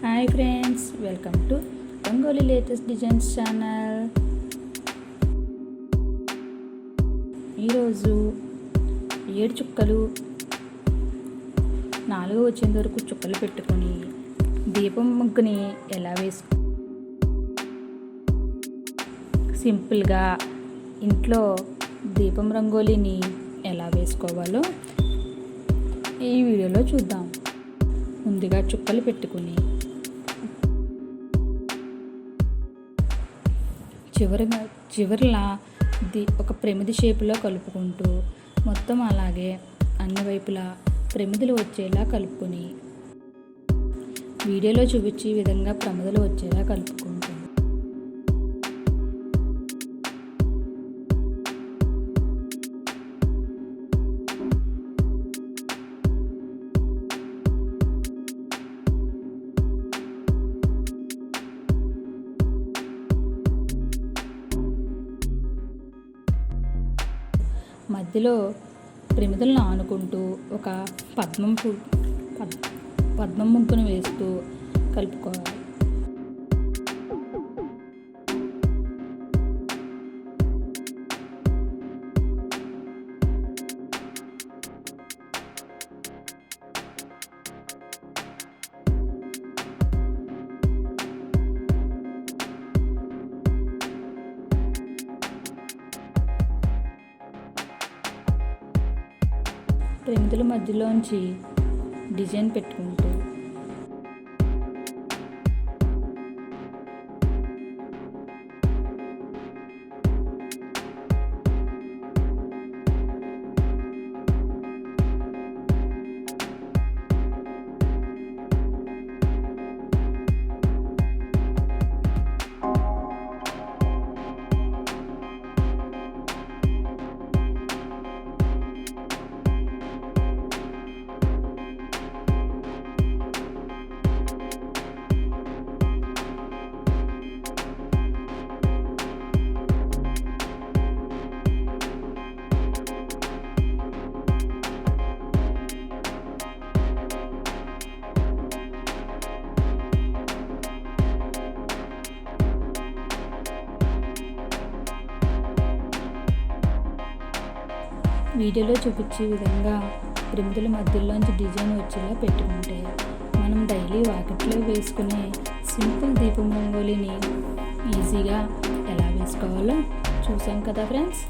Hi friends, welcome to rangoli latest designs channel. ఈరోజు 7 చుక్కలు 4 వచ్చేంత వరకు చుక్కలు పెట్టుకొని దీపం ముగ్గుని ఎలా సింపుల్గా ఇంట్లో దీపం రంగోలీని ఎలా వేసుకోవాలో ఈ వీడియోలో చూద్దాం. ముందుగా చుక్కలు పెట్టుకుని చివరిలా ఒక ప్రమిది షేపులో కలుపుకుంటూ మొత్తం అలాగే అన్ని వైపులా ప్రమిదలు వచ్చేలా కలుపుకొని వీడియోలో చూపించే విధంగా ప్రమిదలు వచ్చేలా కలుపుకుంటూ మధ్యలో ప్రమిదలను ఆనుకుంటూ ఒక పద్మం ముగ్గును వేస్తూ కలుపుకోవాలి. ప్రమిదల మధ్యలోంచి డిజైన్ పెట్టుకుంటూ వీడియోలో చూపించే విధంగా ప్రమిదల మధ్యలోంచి డిజైన్ వచ్చేలా పెట్టుకుంటే మనం డైలీ వాకిట్లో వేసుకునే సింపుల్ దీపం రంగోలీని ఈజీగా ఎలా వేసుకోవాలో చూసాం కదా ఫ్రెండ్స్.